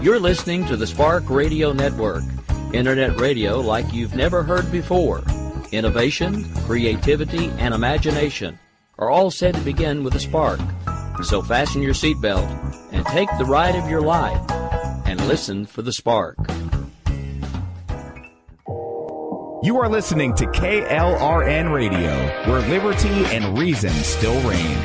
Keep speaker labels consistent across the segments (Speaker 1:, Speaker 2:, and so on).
Speaker 1: You're listening to the Spark Radio Network, Internet radio like you've never heard before. Innovation, creativity, and imagination are all said to begin with a spark. So fasten your seatbelt and take the ride of your life and listen for the spark.
Speaker 2: You are listening to KLRN Radio, where liberty and reason still reign.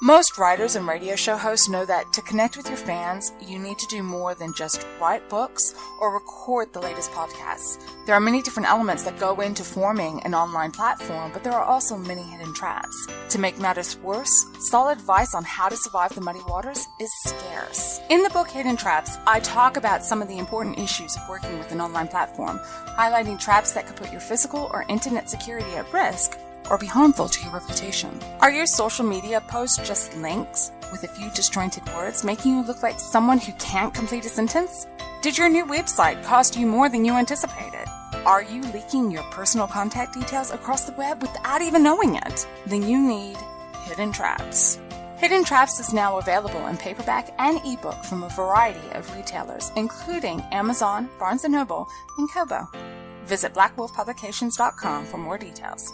Speaker 3: Most writers and radio show hosts know that to connect with your fans, you need to do more than just write books or record the latest podcasts. There are many different elements that go into forming an online platform, but there are also many hidden traps. To make matters worse, solid advice on how to survive the muddy waters is scarce. In the book Hidden Traps, I talk about some of the important issues of working with an online platform, highlighting traps that could put your physical or internet security at risk or be harmful to your reputation. Are your social media posts just links with a few disjointed words, making you look like someone who can't complete a sentence? Did your new website cost you more than you anticipated? Are you leaking your personal contact details across the web without even knowing it? Then you need Hidden Traps. Hidden Traps is now available in paperback and ebook from a variety of retailers, including Amazon, Barnes & Noble, and Kobo. Visit blackwolfpublications.com for more details.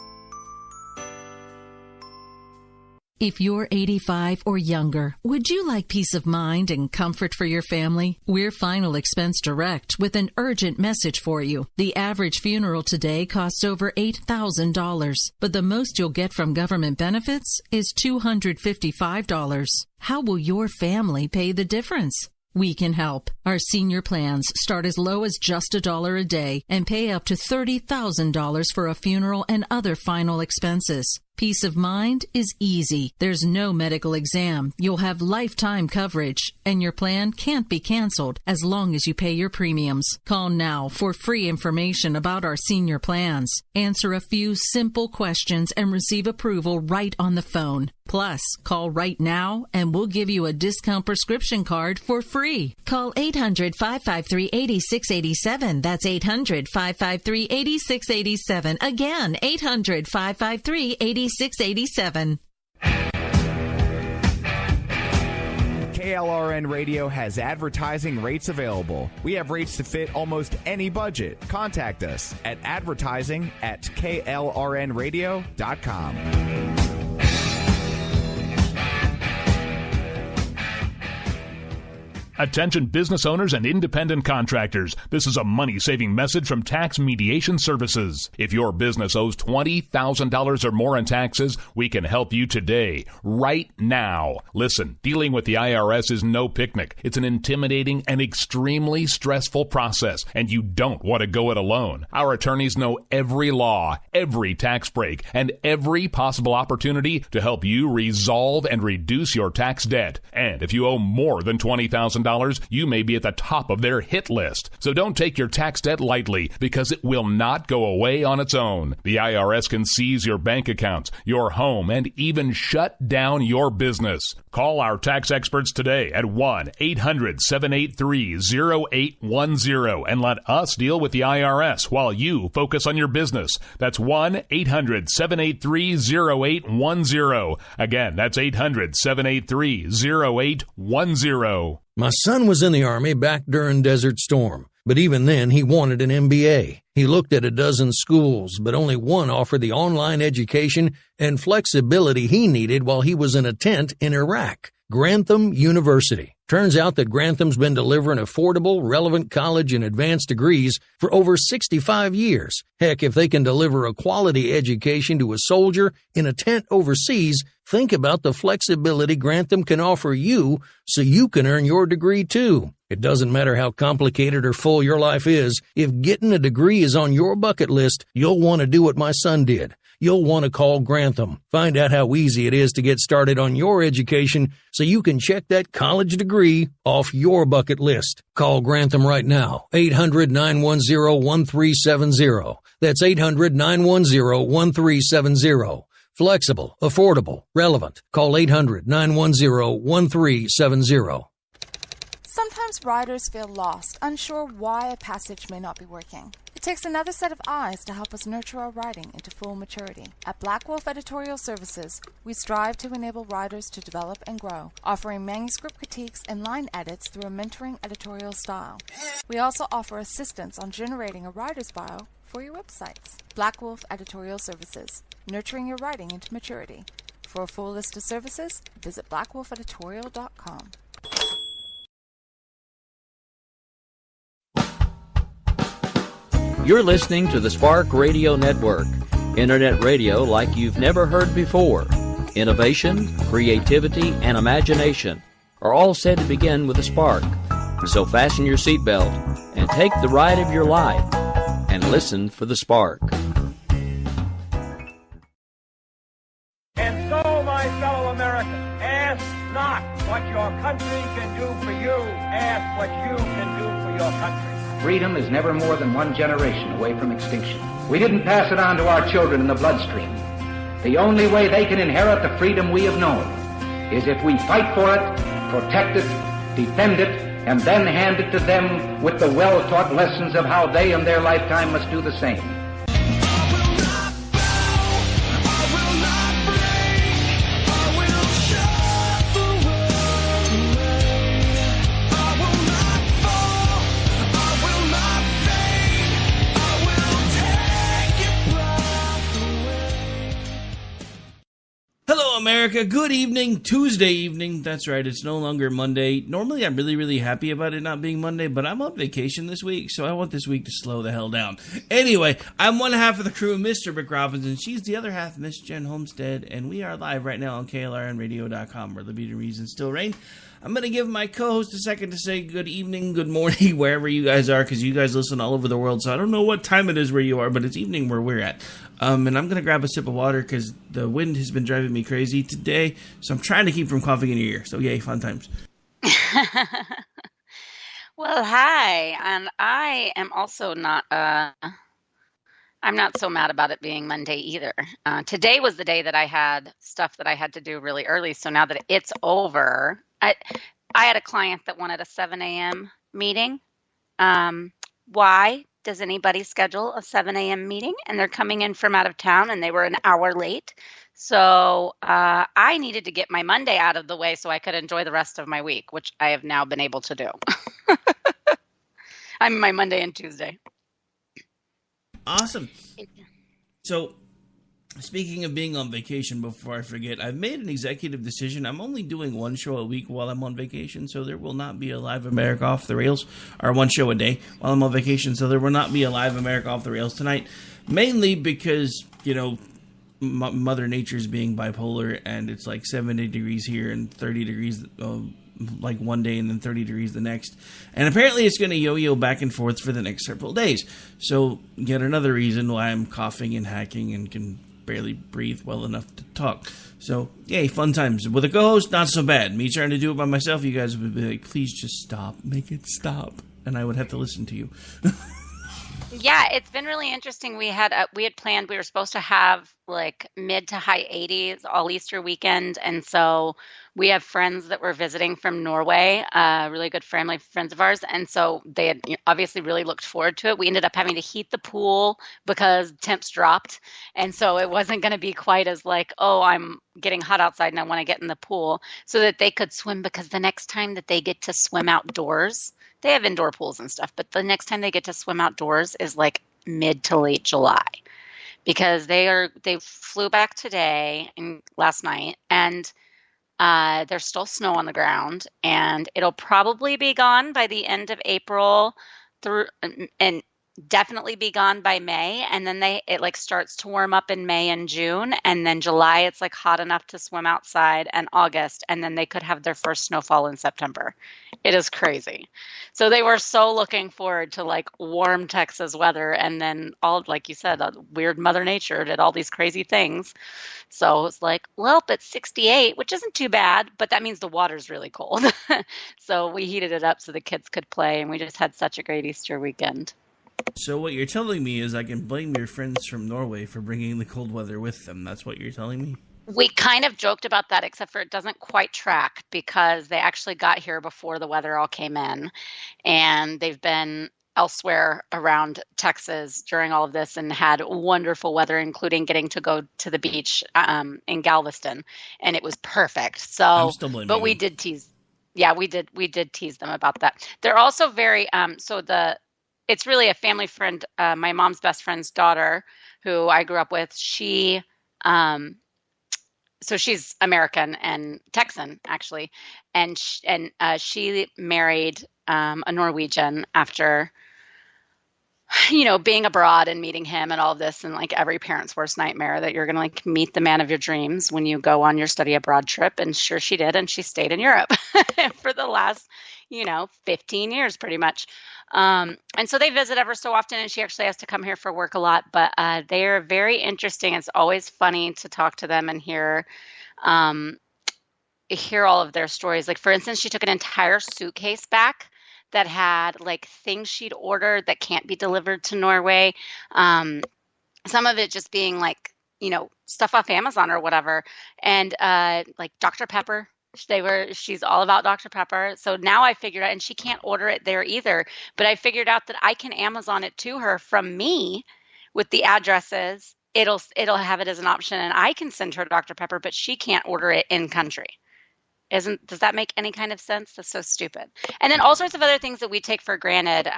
Speaker 4: If you're 85 or younger, would you like peace of mind and comfort for your family? We're Final Expense Direct with an urgent message for you. The average funeral today costs over $8,000, but the most you'll get from government benefits is $255. How will your family pay the difference? We can help. Our senior plans start as low as just $1 a day and pay up to $30,000 for a funeral and other final expenses. Peace of mind is easy. There's no medical exam. You'll have lifetime coverage, and your plan can't be canceled as long as you pay your premiums. Call now for free information about our senior plans. Answer a few simple questions and receive approval right on the phone. Plus, call right now and we'll give you a discount prescription card for free. Call 800-553-8687. That's 800-553-8687. Again, 800-553-8687.
Speaker 2: KLRN Radio has advertising rates available. We have rates to fit almost any budget. Contact us at advertising@klrnradio.com.
Speaker 5: Attention business owners and independent contractors. This is a money-saving message from Tax Mediation Services. If your business owes $20,000 or more in taxes, we can help you today, right now. Listen, dealing with the IRS is no picnic. It's an intimidating and extremely stressful process, and you don't want to go it alone. Our attorneys know every law, every tax break, and every possible opportunity to help you resolve and reduce your tax debt. And if you owe more than $20,000, you may be at the top of their hit list. So don't take your tax debt lightly, because it will not go away on its own. The IRS can seize your bank accounts, your home, and even shut down your business. Call our tax experts today at 1-800-783-0810 and let us deal with the IRS while you focus on your business. That's 1-800-783-0810. Again, that's 800-783-0810.
Speaker 6: My son was in the Army back during Desert Storm, but even then he wanted an MBA. He looked at a dozen schools, but only one offered the online education and flexibility he needed while he was in a tent in Iraq. Grantham University. Turns out that Grantham's been delivering affordable, relevant college and advanced degrees for over 65 years. Heck, if they can deliver a quality education to a soldier in a tent overseas, think about the flexibility Grantham can offer you so you can earn your degree too. It doesn't matter how complicated or full your life is. If getting a degree is on your bucket list, you'll want to do what my son did. You'll want to call Grantham. Find out how easy it is to get started on your education so you can check that college degree off your bucket list. Call Grantham right now, 800-910-1370. That's 800-910-1370. Flexible, affordable, relevant. Call 800-910-1370.
Speaker 3: Sometimes riders feel lost, unsure why a passage may not be working. It takes another set of eyes to help us nurture our writing into full maturity. At Black Wolf Editorial Services, we strive to enable writers to develop and grow, offering manuscript critiques and line edits through a mentoring editorial style. We also offer assistance on generating a writer's bio for your websites. Black Wolf Editorial Services, nurturing your writing into maturity. For a full list of services, visit blackwolfeditorial.com.
Speaker 1: You're listening to the Spark Radio Network, internet radio like you've never heard before. Innovation, creativity, and imagination are all said to begin with a spark. So fasten your seatbelt and take the ride of your life and listen for the spark.
Speaker 7: And so, my fellow Americans, ask not what your country can do for you, ask what you can do for your country.
Speaker 8: Freedom is never more than one generation away from extinction. We didn't pass it on to our children in the bloodstream. The only way they can inherit the freedom we have known is if we fight for it, protect it, defend it, and then hand it to them with the well-taught lessons of how they in their lifetime must do the same.
Speaker 9: Hello, America. Good evening. Tuesday evening. That's right. It's no longer Monday. Normally, I'm really happy about it not being Monday, but I'm on vacation this week, so I want this week to slow the hell down. Anyway, I'm one half of the crew, Mr. Rick Robinson. She's the other half, Miss Jen Homestead, and we are live right now on KLRNradio.com, where liberty and reason still reign. I'm going to give my co-host a second to say good evening, good morning, wherever you guys are, because you guys listen all over the world, so I don't know what time it is where you are, but it's evening where we're at. And I'm going to grab a sip of water because the wind has been driving me crazy today, so I'm trying to keep from coughing in your ear. So, yay, fun times.
Speaker 10: Well, hi, and I am also not, I'm not so mad about it being Monday either. Today was the day that I had stuff that I had to do really early, so now that it's over, I had a client that wanted a 7 a.m. meeting. Why does anybody schedule a 7 a.m. meeting? And they're coming in from out of town, and they were an hour late. So I needed to get my Monday out of the way so I could enjoy the rest of my week, which I have now been able to do. I'm my Monday and Tuesday.
Speaker 9: Awesome. So, speaking of being on vacation, before I forget, I've made an executive decision. I'm only doing one show a week while I'm on vacation, so there will not be a Live America Off the Rails, or one show a day while I'm on vacation, so there will not be a Live America Off the Rails tonight, mainly because, you know, Mother Nature's being bipolar, and it's like 70 degrees here and 30 degrees like one day and then 30 degrees the next. And apparently it's going to yo-yo back and forth for the next several days. So yet another reason why I'm coughing and hacking and can barely breathe well enough to talk. So, yay, fun times. With a co-host, not so bad. Me trying to do it by myself, you guys would be like, please just stop. Make it stop. And I would have to listen to you.
Speaker 10: Yeah, it's been really interesting. We had planned, we were supposed to have like mid to high 80s all Easter weekend. And so we have friends that were visiting from Norway, really good family friends of ours. And so they had obviously really looked forward to it. We ended up having to heat the pool because temps dropped. And so it wasn't going to be quite as like, oh, I'm getting hot outside and I want to get in the pool, so that they could swim, because the next time that they get to swim outdoors, they have indoor pools and stuff, but the next time they get to swim outdoors is like mid to late July, because they flew back today and last night, and there's still snow on the ground, and it'll probably be gone by the end of April and definitely be gone by May. And then it like starts to warm up in May and June, and then July it's like hot enough to swim outside, and August, and then they could have their first snowfall in September. It is crazy. So they were so looking forward to like warm Texas weather, and then all, like you said, weird Mother Nature did all these crazy things. So it's like, well, it's 68, which isn't too bad, but that means the water's really cold. So we heated it up so the kids could play, and we just had such a great Easter weekend.
Speaker 9: So what you're telling me is I can blame your friends from Norway for bringing the cold weather with them. That's what you're telling me?
Speaker 10: We kind of joked about that, except for it doesn't quite track because they actually got here before the weather all came in, and they've been elsewhere around Texas during all of this and had wonderful weather, including getting to go to the beach in Galveston, and it was perfect.
Speaker 9: I'm
Speaker 10: So,
Speaker 9: still blaming
Speaker 10: but we
Speaker 9: them.
Speaker 10: did tease. Yeah, we did tease them about that. They're also very it's really a family friend, my mom's best friend's daughter, who I grew up with. Um, so she's American and Texan actually, and she married a Norwegian after being abroad and meeting him and all of this, and like every parent's worst nightmare that you're going to like meet the man of your dreams when you go on your study abroad trip. And sure she did. And she stayed in Europe for the last, 15 years pretty much. And so they visit ever so often, and she actually has to come here for work a lot, but they are very interesting. It's always funny to talk to them and hear all of their stories. Like, for instance, she took an entire suitcase back that had like things she'd ordered that can't be delivered to Norway. Some of it just being like, stuff off Amazon or whatever. And like Dr. Pepper, she's all about Dr. Pepper. So now I figured out, and she can't order it there either, but I figured out that I can Amazon it to her from me with the addresses. It'll have it as an option, and I can send her Dr. Pepper, but she can't order it in country. Does that make any kind of sense? That's so stupid. And then all sorts of other things that we take for granted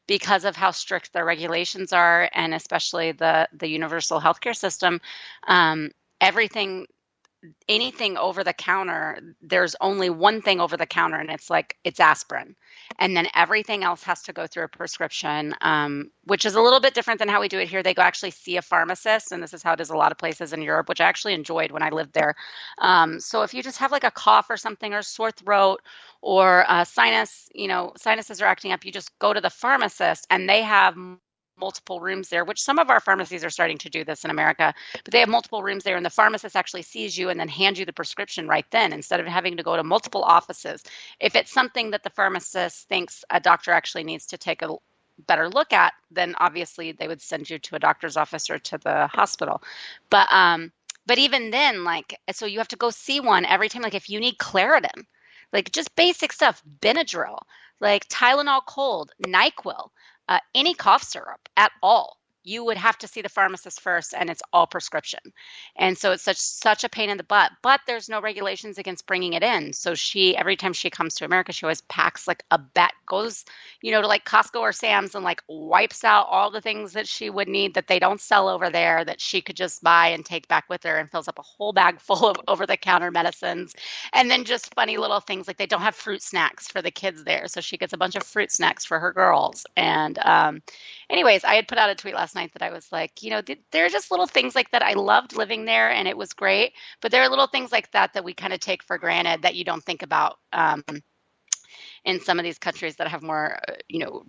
Speaker 10: because of how strict the regulations are, and especially the universal healthcare system. Anything over the counter, there's only one thing over the counter, and it's aspirin. And then everything else has to go through a prescription, which is a little bit different than how we do it here. They go actually see a pharmacist, and this is how it is a lot of places in Europe, which I actually enjoyed when I lived there. So if you just have like a cough or something, or sore throat, or sinuses are acting up, you just go to the pharmacist, and they have multiple rooms there, which some of our pharmacies are starting to do this in America, but they have multiple rooms there, and the pharmacist actually sees you and then hands you the prescription right then, instead of having to go to multiple offices. If it's something that the pharmacist thinks a doctor actually needs to take a better look at, then obviously they would send you to a doctor's office or to the hospital. But even then, like, so you have to go see one every time. Like if you need Claritin, like just basic stuff, Benadryl, like Tylenol cold, NyQuil, any cough syrup at all, you would have to see the pharmacist first, and it's all prescription. And so it's such a pain in the butt, but there's no regulations against bringing it in. So every time she comes to America, she always packs like goes, to like Costco or Sam's, and like wipes out all the things that she would need that they don't sell over there, that she could just buy and take back with her, and fills up a whole bag full of over-the-counter medicines. And then just funny little things, like they don't have fruit snacks for the kids there, so she gets a bunch of fruit snacks for her girls. And anyways, I had put out a tweet last night that I was like, there are just little things like that. I loved living there, and it was great, but there are little things like that we kind of take for granted that you don't think about in some of these countries that have more,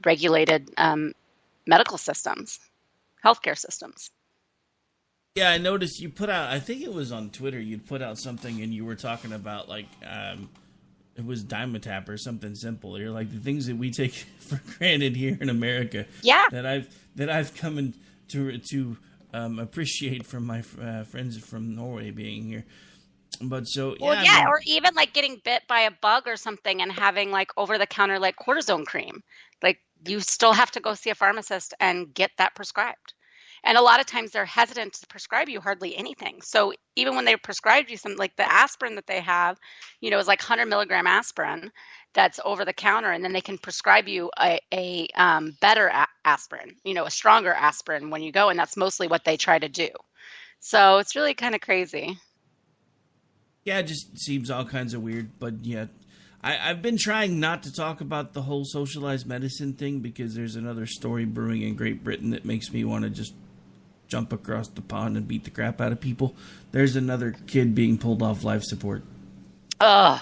Speaker 10: regulated medical systems, healthcare systems.
Speaker 9: Yeah, I noticed you put out, I think it was on Twitter, you'd put out something, and you were talking about like, it was Dimetapp or something simple. You're like, the things that we take for granted here in America.
Speaker 10: Yeah.
Speaker 9: That I've come to appreciate from my friends from Norway being here. But so
Speaker 10: yeah, well, or even like getting bit by a bug or something and having like over the counter like cortisone cream. Like you still have to go see a pharmacist and get that prescribed. And a lot of times they're hesitant to prescribe you hardly anything. So even when they prescribe you something like the aspirin that they have, is like 100 milligram aspirin that's over the counter. And then they can prescribe you a better aspirin, a stronger aspirin when you go. And that's mostly what they try to do. So it's really kind of crazy.
Speaker 9: Yeah, it just seems all kinds of weird. But yeah, I've been trying not to talk about the whole socialized medicine thing, because there's another story brewing in Great Britain that makes me want to just jump across the pond and beat the crap out of people. There's another kid being pulled off life support.
Speaker 10: Ugh.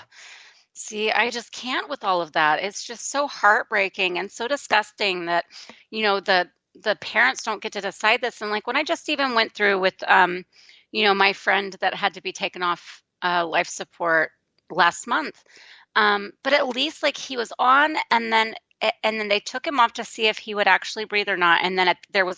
Speaker 10: See, I just can't with all of that. It's just so heartbreaking and so disgusting that, the parents don't get to decide this. And like when I just even went through with, my friend that had to be taken off life support last month. But at least like he was on, and then and then they took him off to see if he would actually breathe or not. And then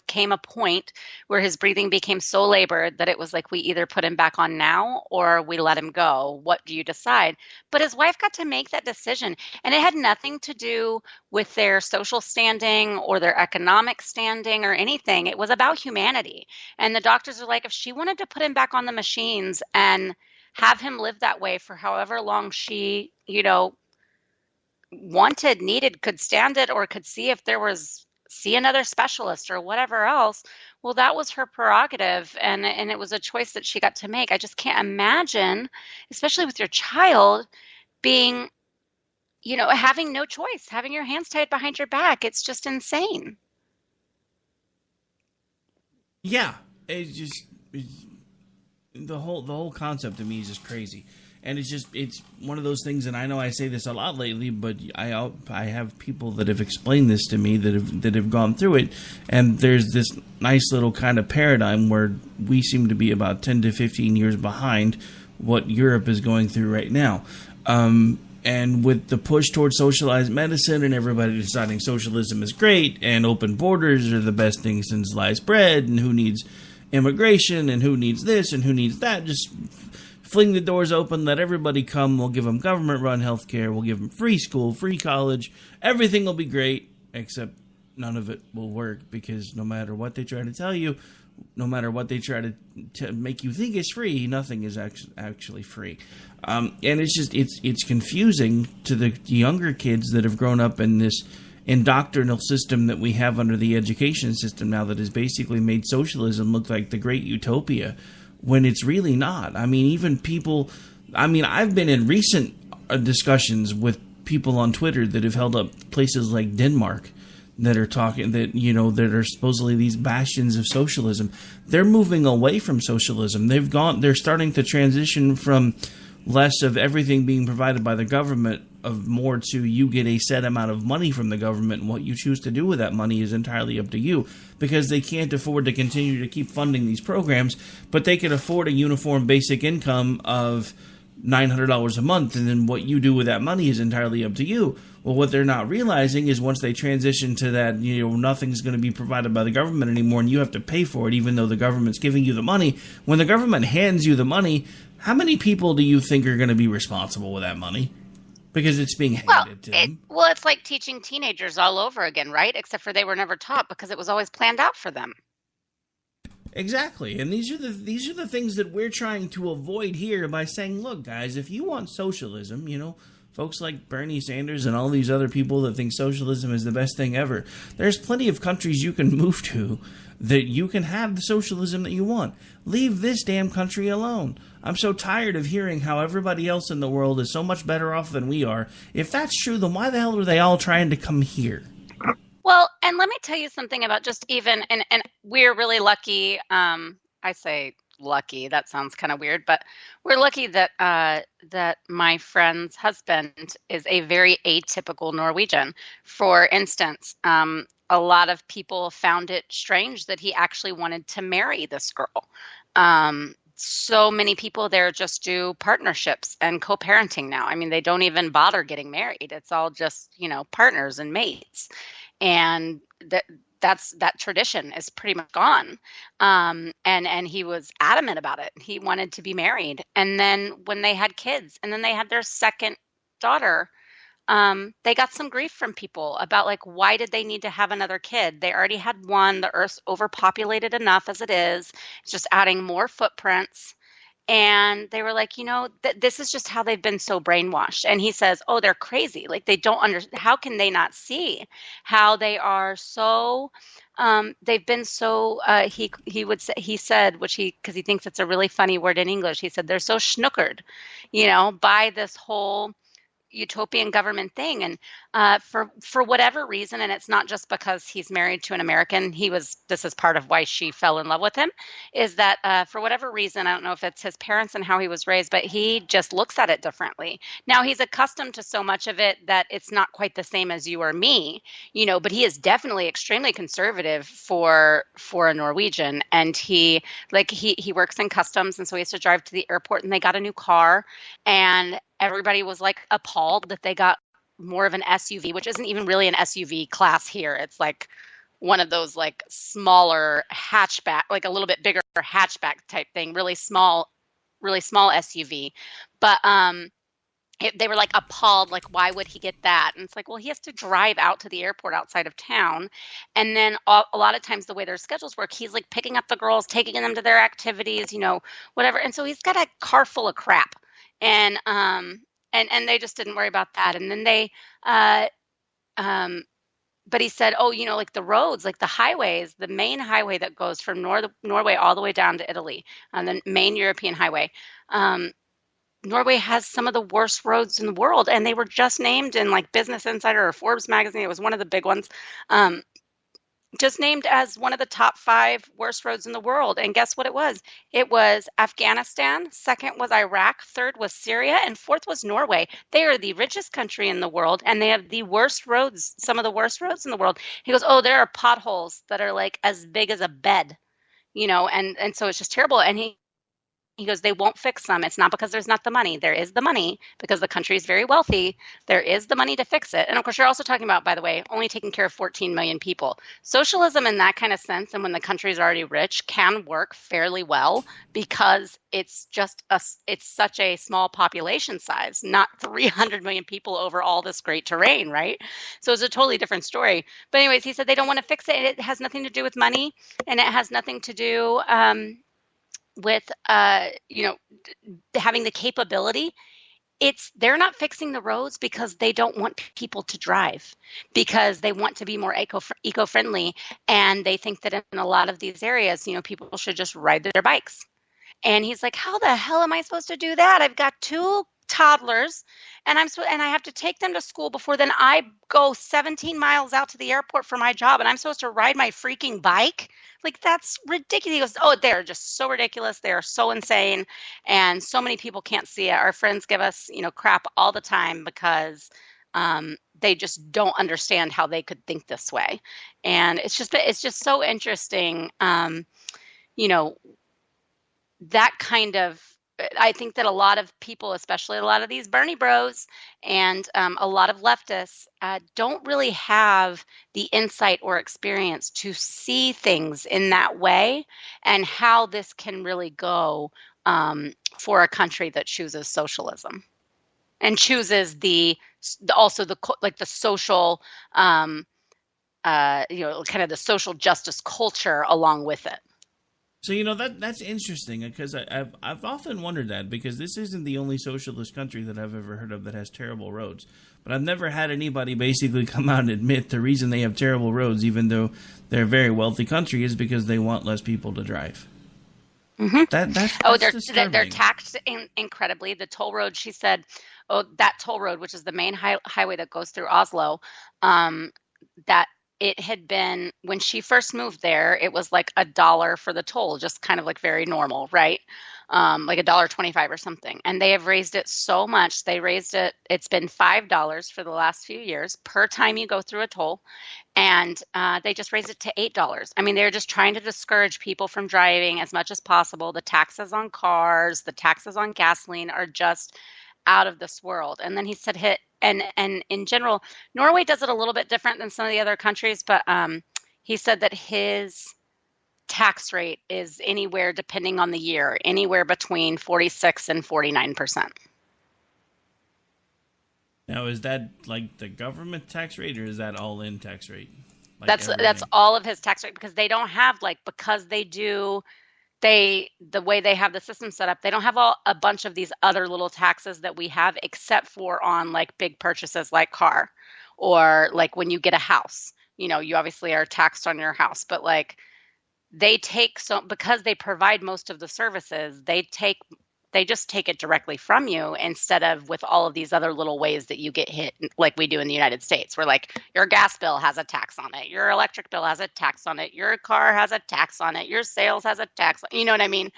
Speaker 10: came a point where his breathing became so labored that it was like, we either put him back on now or we let him go. What do you decide? But his wife got to make that decision, and it had nothing to do with their social standing or their economic standing or anything. It was about humanity. And the doctors are like, if she wanted to put him back on the machines and have him live that way for however long she, wanted, needed, could stand it, or could see another specialist or whatever else, well, that was her prerogative. And it was a choice that she got to make. I just can't imagine, especially with your child, being, having no choice, having your hands tied behind your back. It's just insane.
Speaker 9: Yeah. The whole concept to me is just crazy. And it's one of those things, and I know I say this a lot lately, but I have people that have explained this to me that have gone through it, and there's this nice little kind of paradigm where we seem to be about 10 to 15 years behind what Europe is going through right now. And with the push towards socialized medicine and everybody deciding socialism is great and open borders are the best thing since sliced bread, and who needs immigration and who needs this and who needs that, just fling the doors open, let everybody come, we'll give them government-run healthcare, we'll give them free school, free college, everything will be great, except none of it will work, because no matter what they try to tell you, no matter what they try to make you think is free, nothing is actually free. And it's confusing to the younger kids that have grown up in this indoctrinal system that we have under the education system now that has basically made socialism look like the great utopia, when it's really not. I mean, even people, I've been in recent discussions with people on Twitter that have held up places like Denmark that are talking that are supposedly these bastions of socialism. They're moving away from socialism. They're starting to transition from less of everything being provided by the government of more to you get a set amount of money from the government, and what you choose to do with that money is entirely up to you, because they can't afford to continue to keep funding these programs, but they can afford a uniform basic income of $900 a month, and then what you do with that money is entirely up to you. Well, what they're not realizing is once they transition to that, nothing's going to be provided by the government anymore, and you have to pay for it even though the government's giving you the money. When the government hands you the money, how many people do you think are going to be responsible with that money? Because it's being handed to them.
Speaker 10: Well, it's like teaching teenagers all over again, right? Except for they were never taught because it was always planned out for them.
Speaker 9: Exactly. And these are the things that we're trying to avoid here by saying, look, guys, if you want socialism, folks like Bernie Sanders and all these other people that think socialism is the best thing ever, there's plenty of countries you can move to that you can have the socialism that you want. Leave this damn country alone. I'm so tired of hearing how everybody else in the world is so much better off than we are. If that's true, then why the hell are they all trying to come here?
Speaker 10: Well, and let me tell you something about just even, and we're really lucky. I say lucky, that sounds kind of weird, but we're lucky that that my friend's husband is a very atypical Norwegian. For instance, a lot of people found it strange that he actually wanted to marry this girl. So many people there just do partnerships and co-parenting now. I mean, they don't even bother getting married. It's all just, partners and mates. And that tradition is pretty much gone. And he was adamant about it. He wanted to be married. And then when they had kids, and then they had their second daughter, they got some grief from people about why did they need to have another kid? They already had one. The Earth's overpopulated enough as it is. It's just adding more footprints. And they were like, this is just how they've been so brainwashed. And he says, oh, they're crazy. They don't understand. How can they not see how they are so, they've been so, he said, because he thinks it's a really funny word in English. He said, they're so schnookered, by this whole utopian government thing. And for whatever reason, and it's not just because he's married to an American, this is part of why she fell in love with him, is that for whatever reason, I don't know if it's his parents and how he was raised, but he just looks at it differently. Now he's accustomed to so much of it that it's not quite the same as you or me, but he is definitely extremely conservative for a Norwegian. And he works in customs, and so he has to drive to the airport, and they got a new car, and everybody was appalled that they got more of an SUV, which isn't even really an SUV class here. It's like one of those like smaller hatchback, like a little bit bigger hatchback type thing, really small SUV. But they were like appalled, like, why would he get that? And it's like, well, he has to drive out to the airport outside of town. And then a lot of times the way their schedules work, he's like picking up the girls, taking them to their activities, whatever. And so he's got a car full of crap. And they just didn't worry about that. And then but he said, like the roads, like the highways, the main highway that goes from Norway all the way down to Italy, the main European highway, Norway has some of the worst roads in the world, and they were just named in like Business Insider or Forbes magazine. It was one of the big ones, just named as one of the top 5 worst roads in the world. And guess what it was? It was Afghanistan. Second was Iraq. Third was Syria. And fourth was Norway. They are the richest country in the world, and they have the worst roads, some of the worst roads in the world. He goes, there are potholes that are like as big as a bed, and so it's just terrible. And he goes, they won't fix them. It's not because there's not the money. There is the money because the country is very wealthy. There is the money to fix it. And of course, you're also talking about, by the way, only taking care of 14 million people. Socialism in that kind of sense, and when the country is already rich, can work fairly well because it's such a small population size, not 300 million people over all this great terrain, right? So it's a totally different story. But anyways, he said they don't want to fix it. It has nothing to do with money, and it has nothing to do with having the capability. They're not fixing the roads because they don't want people to drive, because they want to be more eco-friendly, and they think that in a lot of these areas, people should just ride their bikes. And he's like, how the hell am I supposed to do that? I've got 2 toddlers, and I have to take them to school before then I go 17 miles out to the airport for my job, and I'm supposed to ride my freaking bike? Like, that's ridiculous. He goes, they're just so ridiculous. They are so insane, and so many people can't see it. Our friends give us, crap all the time because they just don't understand how they could think this way. And it's just so interesting, that kind of, I think that a lot of people, especially a lot of these Bernie bros and a lot of leftists, don't really have the insight or experience to see things in that way, and how this can really go for a country that chooses socialism and chooses the social, kind of the social justice culture along with it.
Speaker 9: So, that's interesting, because I've often wondered that, because this isn't the only socialist country that I've ever heard of that has terrible roads. But I've never had anybody basically come out and admit the reason they have terrible roads, even though they're a very wealthy country, is because they want less people to drive.
Speaker 10: Mm-hmm.
Speaker 9: That's
Speaker 10: they're taxed incredibly. The toll road, she said, that toll road, which is the main highway that goes through Oslo, that it had been, when she first moved there, it was like $1 for the toll, just kind of like very normal, right? Like $1.25 or something. And they have raised it so much. They raised it. It's been $5 for the last few years per time you go through a toll. And they just raised it to $8. I mean, they're just trying to discourage people from driving as much as possible. The taxes on cars, the taxes on gasoline are just out of this world. And then he said and in general, Norway does it a little bit different than some of the other countries, but he said that his tax rate is anywhere, depending on the year, anywhere between 46 and 49%.
Speaker 9: Now, is that like the government tax rate, or is that all-in tax rate? Like
Speaker 10: that's all of his tax rate, because they don't have the way they have the system set up, they don't have a bunch of these other little taxes that we have, except for on like big purchases like car, or like when you get a house, you obviously are taxed on your house, but like they take, so because they provide most of the services, they just take it directly from you, instead of with all of these other little ways that you get hit, like we do in the United States, where like your gas bill has a tax on it, your electric bill has a tax on it, your car has a tax on it, your sales has a tax, you know what I mean?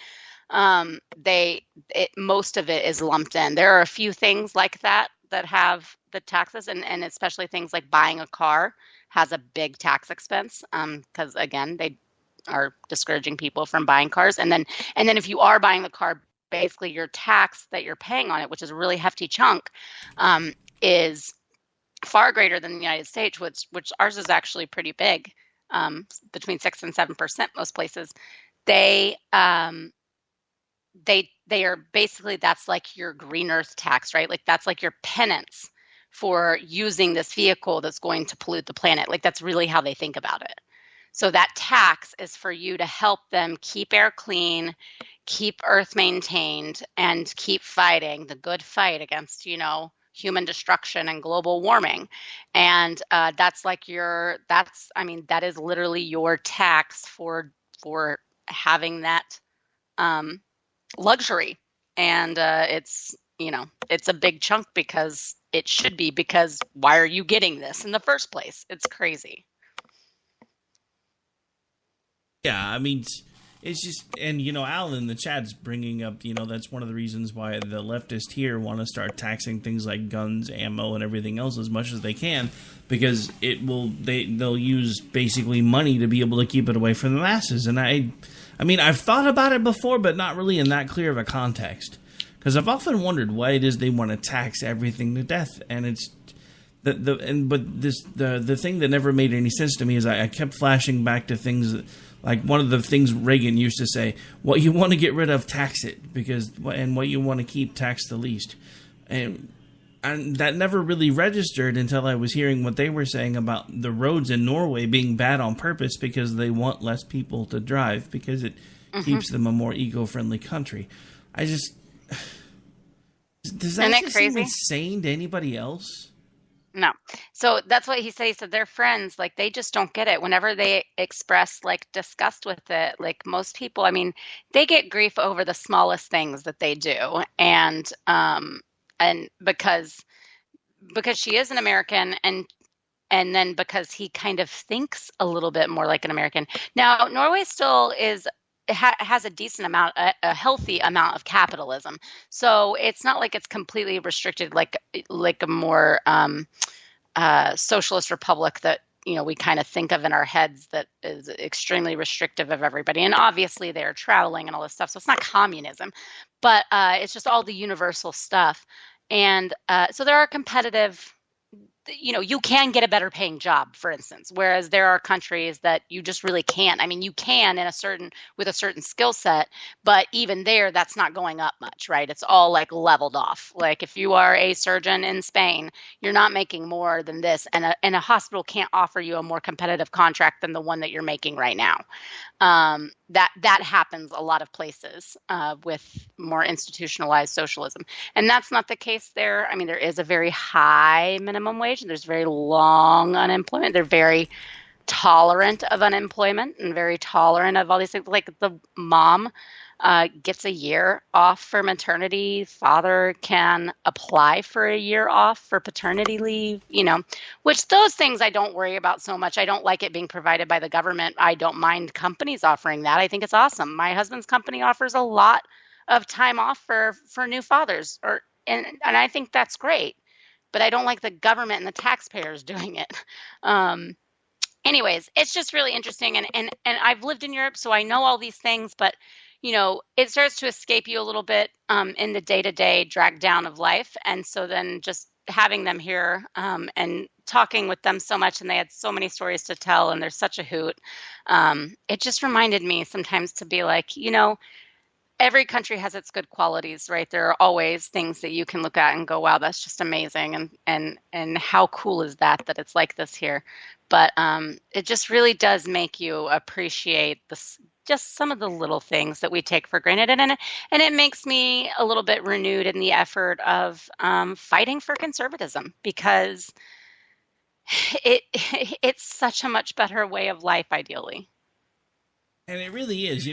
Speaker 10: Most of it is lumped in. There are a few things like that have the taxes, and especially things like buying a car has a big tax expense, because again, they are discouraging people from buying cars. And then if you are buying the car, basically your tax that you're paying on it, which is a really hefty chunk, is far greater than the United States, which ours is actually pretty big, between 6 and 7% most places. They they are basically, that's like your green earth tax, right? Like that's like your penance for using this vehicle that's going to pollute the planet. Like that's really how they think about it. So that tax is for you to help them keep air clean, keep earth maintained, and keep fighting the good fight against, human destruction and global warming. And that's like that is literally your tax for having that luxury. And it's a big chunk, because it should be, because why are you getting this in the first place? It's crazy.
Speaker 9: Yeah, I mean, it's just, and Al in the chat's bringing up, that's one of the reasons why the leftists here want to start taxing things like guns, ammo, and everything else as much as they can, because they'll use basically money to be able to keep it away from the masses. And I mean, I've thought about it before, but not really in that clear of a context, because I've often wondered why it is they want to tax everything to death. And it's the thing that never made any sense to me is I kept flashing back to things that, like one of the things Reagan used to say: what you want to get rid of, tax it, and what you want to keep, tax the least. And that never really registered until I was hearing what they were saying about the roads in Norway being bad on purpose because they want less people to drive, because it keeps them a more eco-friendly country. Does that just seem insane to anybody else?
Speaker 10: No. So that's what he said. He said their friends, like, they just don't get it. Whenever they express like disgust with it, like most people, I mean, they get grief over the smallest things that they do. And because she is an American, and then because he kind of thinks a little bit more like an American. Now, Norway still has a decent amount, a healthy amount of capitalism. So it's not like it's completely restricted, like a more socialist republic that we kind of think of in our heads, that is extremely restrictive of everybody. And obviously they're traveling and all this stuff, so it's not communism, but it's just all the universal stuff. And so there are competitive. You can get a better paying job, for instance, whereas there are countries that you just really can't. I mean, you can with a certain skill set, but even there, that's not going up much, right? It's all like leveled off. Like if you are a surgeon in Spain, you're not making more than this, and a hospital can't offer you a more competitive contract than the one that you're making right now. That happens a lot of places with more institutionalized socialism. And that's not the case there. I mean, there is a very high minimum wage, and there's very long unemployment. They're very tolerant of unemployment and very tolerant of all these things. Like the mom gets a year off for maternity. Father can apply for a year off for paternity leave, which those things I don't worry about so much. I don't like it being provided by the government. I don't mind companies offering that. I think it's awesome. My husband's company offers a lot of time off for new fathers, and I think that's great. But I don't like the government and the taxpayers doing it. Anyways, it's just really interesting. And I've lived in Europe, so I know all these things, but it starts to escape you a little bit in the day-to-day drag down of life. And so then just having them here and talking with them so much, and they had so many stories to tell, and they're such a hoot. It just reminded me sometimes to be like, every country has its good qualities, right? There are always things that you can look at and go, wow, that's just amazing. And how cool is that it's like this here? But it just really does make you appreciate just some of the little things that we take for granted. And it makes me a little bit renewed in the effort of fighting for conservatism, because it's such a much better way of life, ideally.
Speaker 9: And it really is,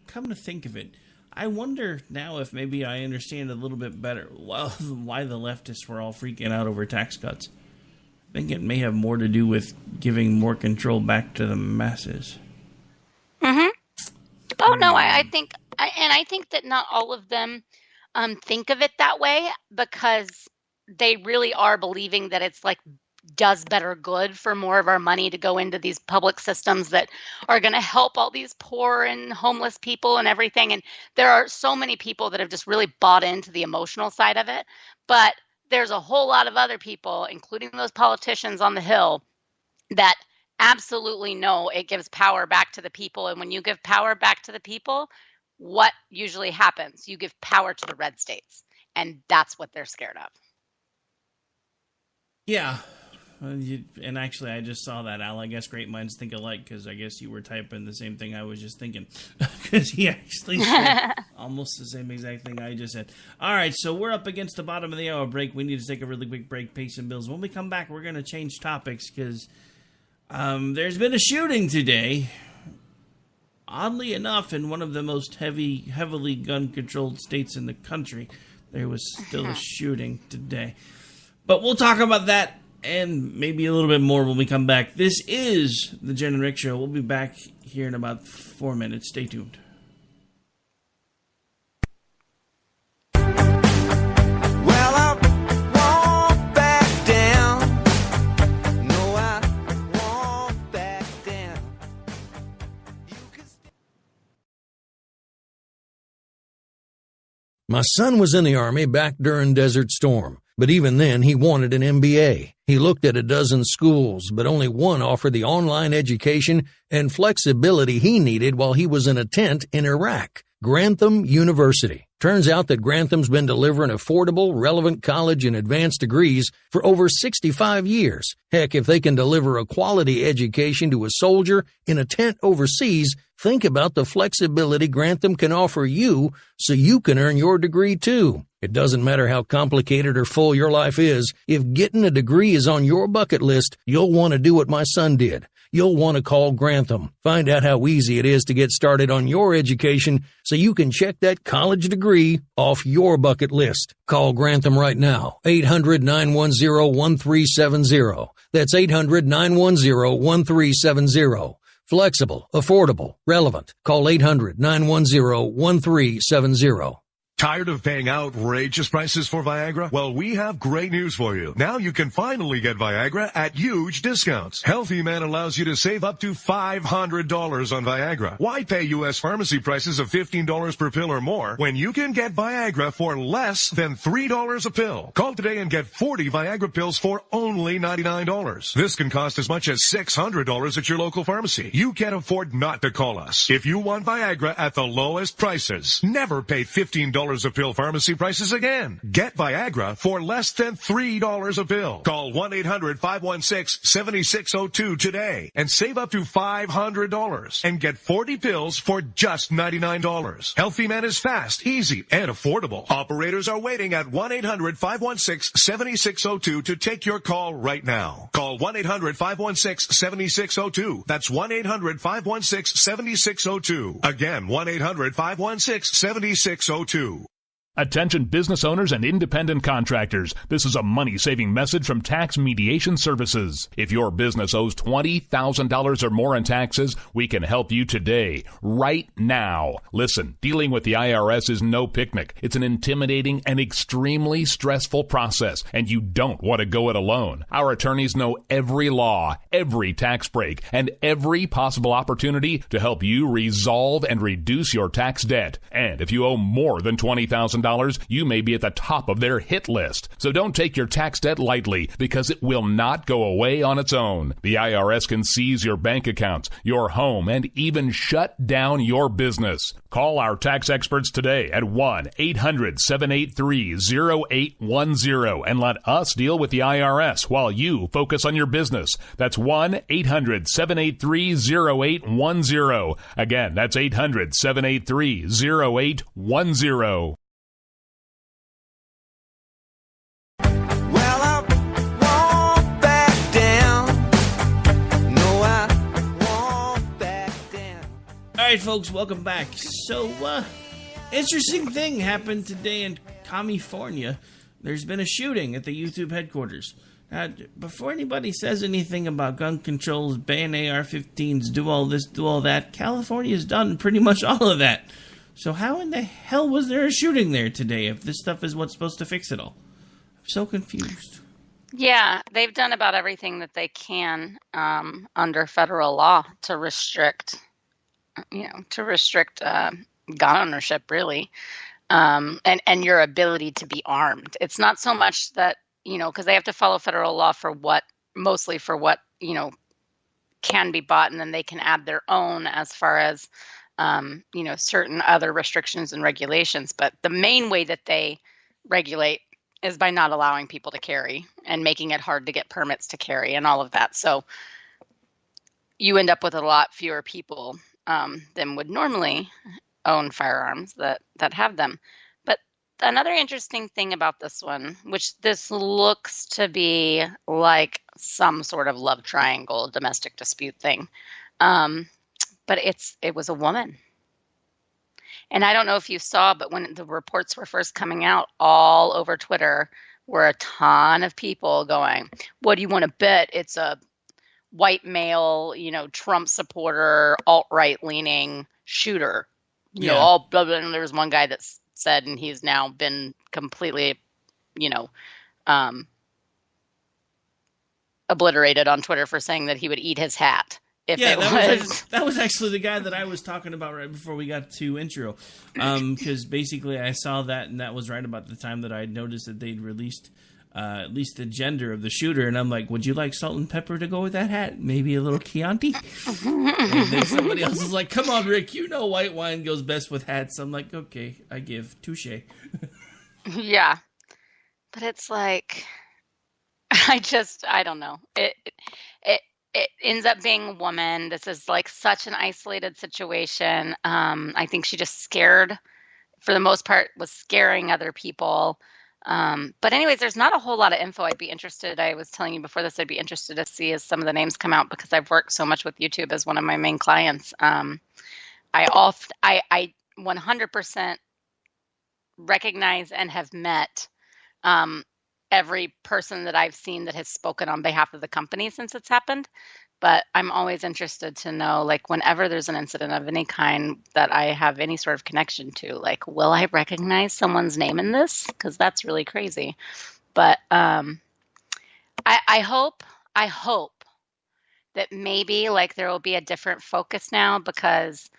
Speaker 9: come to think of it, I wonder now if maybe I understand a little bit better why the leftists were all freaking out over tax cuts. I think it may have more to do with giving more control back to the masses.
Speaker 10: Mm-hmm. Oh, no, I think that not all of them think of it that way, because they really are believing that it's like does better good for more of our money to go into these public systems that are going to help all these poor and homeless people and everything. And there are so many people that have just really bought into the emotional side of it. But there's a whole lot of other people, including those politicians on the Hill, that absolutely know it gives power back to the people. And when you give power back to the people, what usually happens? You give power to the red states. And that's what they're scared of.
Speaker 9: Yeah. And actually, I just saw that, Al. I guess great minds think alike, because I guess you were typing the same thing I was just thinking. Because he actually said almost the same exact thing I just said. All right, so we're up against the bottom of the hour break. We need to take a really quick break, pay some bills. When we come back, we're going to change topics, because there's been a shooting today. Oddly enough, in one of the most heavily gun-controlled states in the country, there was still a shooting today. But we'll talk about that and maybe a little bit more when we come back. This is the Jen and Rick Show. We'll be back here in about 4 minutes. Stay tuned.
Speaker 11: Well, I won't back down. No, I won't back down.
Speaker 6: My son was in the Army back during Desert Storm, but even then he wanted an MBA. He looked at a dozen schools, but only one offered the online education and flexibility he needed while he was in a tent in Iraq. Grantham University. Turns out that Grantham's been delivering affordable, relevant college and advanced degrees for over 65 years. Heck, if they can deliver a quality education to a soldier in a tent overseas, think about the flexibility Grantham can offer you so you can earn your degree too. It doesn't matter how complicated or full your life is. If getting a degree is on your bucket list, you'll want to do what my son did. You'll want to call Grantham. Find out how easy it is to get started on your education so you can check that college degree off your bucket list. Call Grantham right now. 800-910-1370. That's 800-910-1370. Flexible, affordable, relevant. Call 800-910-1370.
Speaker 12: Tired of paying outrageous prices for Viagra? Well, we have great news for you. Now you can finally get Viagra at huge discounts. Healthy Man allows you to save up to $500 on Viagra. Why pay U.S. pharmacy prices of $15 per pill or more when you can get Viagra for less than $3 a pill? Call today and get 40 Viagra pills for only $99. This can cost as much as $600 at your local pharmacy. You can't afford not to call us. If you want Viagra at the lowest prices, never pay $15 a pill pharmacy prices again. Get Viagra for less than $3 a pill. Call 1-800-516-7602 today and save up to $500 and get 40 pills for just $99. Healthy Man is fast, easy, and affordable. Operators are waiting at 1-800-516-7602 to take your call right now. Call 1-800-516-7602. That's 1-800-516-7602. Again, 1-800-516-7602.
Speaker 5: Attention business owners and independent contractors. This is a money-saving message from Tax Mediation Services. If your business owes $20,000 or more in taxes, we can help you today, right now. Listen, dealing with the IRS is no picnic. It's an intimidating and extremely stressful process, and you don't want to go it alone. Our attorneys know every law, every tax break, and every possible opportunity to help you resolve and reduce your tax debt. And if you owe more than $20,000, you may be at the top of their hit list. So don't take your tax debt lightly, because it will not go away on its own. The IRS can seize your bank accounts, your home, and even shut down your business. Call our tax experts today at 1-800-783-0810 and let us deal with the IRS while you focus on your business. That's 1-800-783-0810. Again, that's 800-783-0810.
Speaker 9: All right, folks, welcome back. So, interesting thing happened today in California. There's been a shooting at the YouTube headquarters. Before anybody says anything about gun controls, ban AR-15s, do all this, do all that, California's done pretty much all of that. So how in the hell was there a shooting there today if this stuff is what's supposed to fix it all? I'm so confused.
Speaker 10: Yeah, they've done about everything that they can under federal law to restrict gun ownership, really. and your ability to be armed. It's not so much that, because they have to follow federal law mostly for what, can be bought, and then they can add their own as far as, certain other restrictions and regulations. But the main way that they regulate is by not allowing people to carry and making it hard to get permits to carry and all of that. So you end up with a lot fewer people than would normally own firearms that have them. But another interesting thing about this one, which this looks to be like some sort of love triangle domestic dispute thing, but it was a woman. And I don't know if you saw, but when the reports were first coming out all over Twitter, were a ton of people going, what do you want to bet? It's a white male, Trump supporter, alt-right leaning shooter. All blah, blah, and there was one guy that said, and he's now been completely, obliterated on Twitter for saying that he would eat his hat.
Speaker 9: That was actually the guy that I was talking about right before we got to intro. Because basically I saw that, and that was right about the time that I noticed that they'd released at least the gender of the shooter, and I'm like, would you like salt and pepper to go with that hat? Maybe a little Chianti? And then somebody else is like, come on, Rick, white wine goes best with hats. I'm like, okay, I give. Touche.
Speaker 10: Yeah. But it's like, I don't know. It ends up being a woman. This is like such an isolated situation. I think she just scared, for the most part, was scaring other people. But anyways, there's not a whole lot of info. I was telling you before this, I'd be interested to see as some of the names come out, because I've worked so much with YouTube as one of my main clients. I 100% recognize and have met every person that I've seen that has spoken on behalf of the company since it's happened. But I'm always interested to know, like, whenever there's an incident of any kind that I have any sort of connection to, like, will I recognize someone's name in this? Because that's really crazy. But I hope that maybe, like, there will be a different focus now, because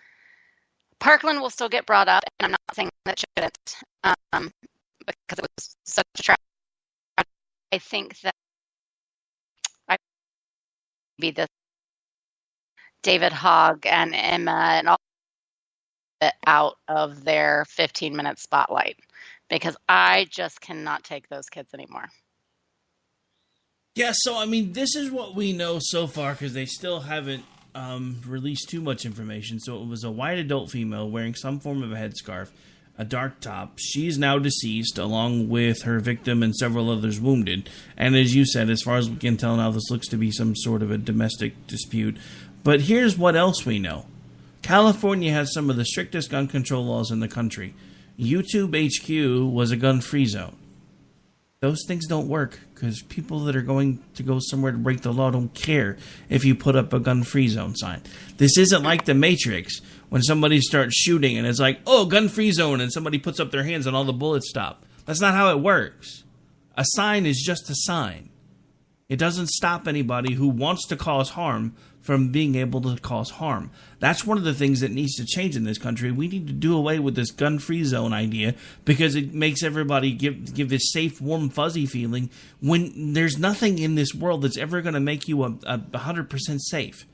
Speaker 10: Parkland will still get brought up, and I'm not saying that it shouldn't, because it was such a tragedy. I think that maybe the David Hogg and Emma and all it out of their 15-minute spotlight, because I just cannot take those kids anymore.
Speaker 9: Yeah, so, I mean, this is what we know so far, because they still haven't released too much information. So it was a white adult female wearing some form of a headscarf, a dark top. She's now deceased, along with her victim and several others wounded. And as you said, as far as we can tell now, this looks to be some sort of a domestic dispute. But here's what else we know. California has some of the strictest gun control laws in the country. YouTube HQ was a gun-free zone. Those things don't work, because people that are going to go somewhere to break the law don't care if you put up a gun-free zone sign. This isn't like the Matrix, when somebody starts shooting and it's like, oh, gun-free zone, and somebody puts up their hands and all the bullets stop. That's not how it works. A sign is just a sign. It doesn't stop anybody who wants to cause harm from being able to cause harm. That's one of the things that needs to change in this country. We need to do away with this gun-free zone idea, because it makes everybody give this safe, warm, fuzzy feeling when there's nothing in this world that's ever going to make you 100% safe.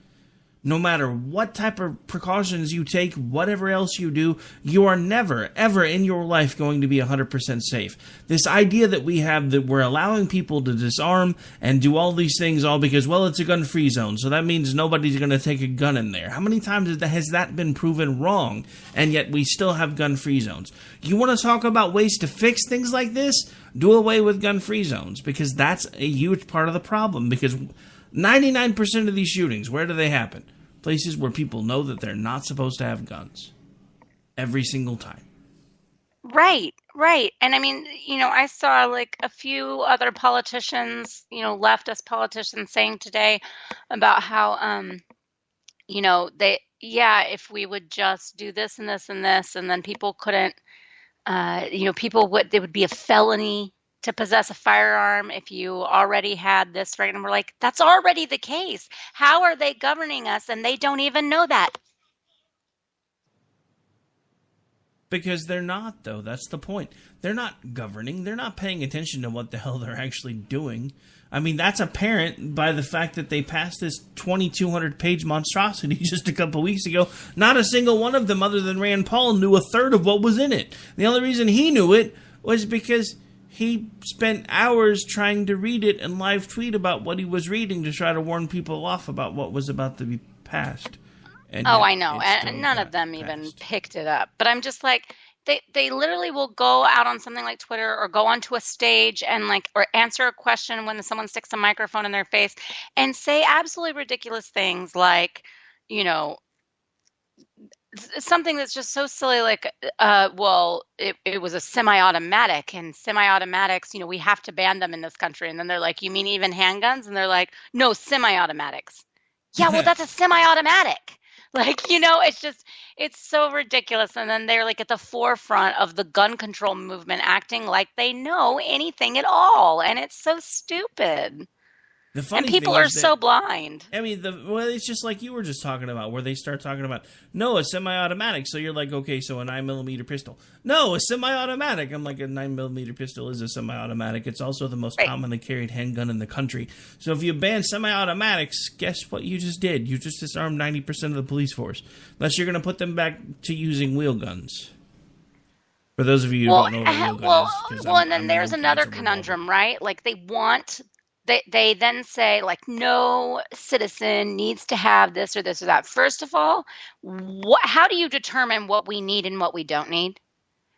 Speaker 9: No matter what type of precautions you take, whatever else you do, you are never, ever in your life going to be 100% safe. This idea that we have that we're allowing people to disarm and do all these things all because, well, it's a gun-free zone, so that means nobody's going to take a gun in there. How many times has that been proven wrong, and yet we still have gun-free zones? You want to talk about ways to fix things like this? Do away with gun-free zones, because that's a huge part of the problem, because 99% of these shootings, where do they happen? Places where people know that they're not supposed to have guns. Every single time.
Speaker 10: Right. And I mean, I saw like a few other politicians, leftist politicians saying today about how, if we would just do this and this and this, and then people couldn't, it would be a felony to possess a firearm if you already had this right. And we're like, that's already the case. How are they governing us and they don't even know that?
Speaker 9: Because they're not, though. That's the point. They're not governing. They're not paying attention to what the hell they're actually doing. I mean, that's apparent by the fact that they passed this 2,200-page monstrosity just a couple weeks ago. Not a single one of them, other than Rand Paul, knew a third of what was in it. The only reason he knew it was because he spent hours trying to read it and live tweet about what he was reading to try to warn people off about what was about to be passed. And
Speaker 10: I know. And none of them even picked it up. But I'm just like, they literally will go out on something like Twitter or go onto a stage and or answer a question when someone sticks a microphone in their face and say absolutely ridiculous things like, something that's just so silly, like, it was a semi-automatic, and semi-automatics, we have to ban them in this country. And then they're like, you mean even handguns? And they're like, no, semi-automatics. Yeah, well, that's a semi-automatic. It's so ridiculous. And then they're at the forefront of the gun control movement, acting like they know anything at all. And it's so stupid. And people are so blind.
Speaker 9: I mean, it's just like you were just talking about, where they start talking about, no, a semi-automatic. So you're like, okay, so a 9mm pistol. No, a semi-automatic. I'm like, a 9mm pistol is a semi-automatic. It's also the most commonly carried handgun in the country. So if you ban semi-automatics, guess what you just did? You just disarmed 90% of the police force. Unless you're going to put them back to using wheel guns. For those of you who don't know what a wheel gun is.
Speaker 10: And then there's another conundrum, right? They then say, no citizen needs to have this or this or that. First of all, how do you determine what we need and what we don't need?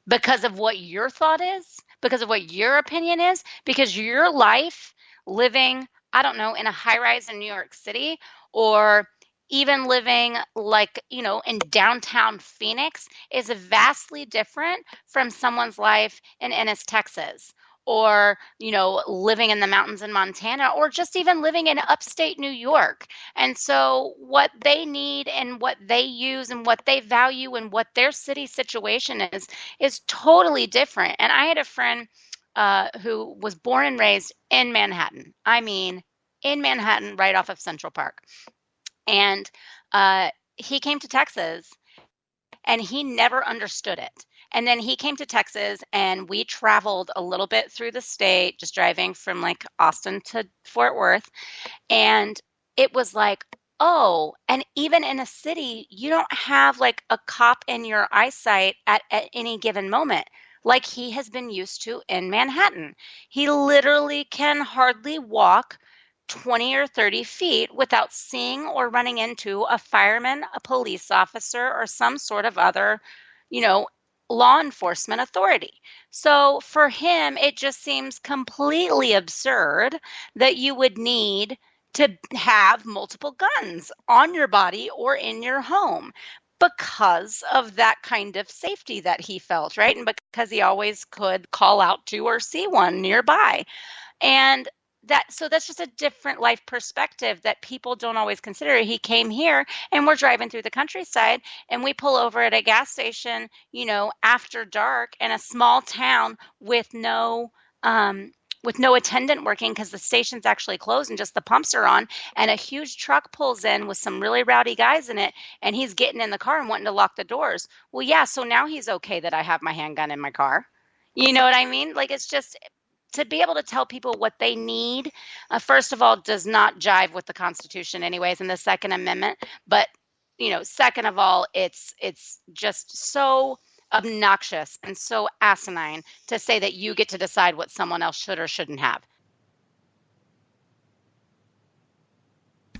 Speaker 10: Because of what your thought is? Because of what your opinion is? Because your life living, I don't know, in a high-rise in New York City, or even living in downtown Phoenix is vastly different from someone's life in Ennis, Texas. Or, living in the mountains in Montana, or just even living in upstate New York. And so what they need and what they use and what they value and what their city situation is totally different. And I had a friend who was born and raised in Manhattan. I mean, in Manhattan, right off of Central Park. And he came to Texas, and he never understood it. And then he came to Texas, and we traveled a little bit through the state, just driving from Austin to Fort Worth. And it was like, oh, and even in a city, you don't have a cop in your eyesight at any given moment, like he has been used to in Manhattan. He literally can hardly walk 20 or 30 feet without seeing or running into a fireman, a police officer, or some sort of other, law enforcement authority. So for him, it just seems completely absurd that you would need to have multiple guns on your body or in your home because of that kind of safety that he felt, right? And because he always could call out to or see one nearby. And so that's just a different life perspective that people don't always consider. He came here, and we're driving through the countryside, and we pull over at a gas station, after dark in a small town with no attendant working because the station's actually closed and just the pumps are on, and a huge truck pulls in with some really rowdy guys in it, and he's getting in the car and wanting to lock the doors. Well, yeah, so now he's okay that I have my handgun in my car. You know what I mean? It's just to be able to tell people what they need, first of all, does not jive with the Constitution anyways, and the Second Amendment. But, second of all, it's just so obnoxious and so asinine to say that you get to decide what someone else should or shouldn't have.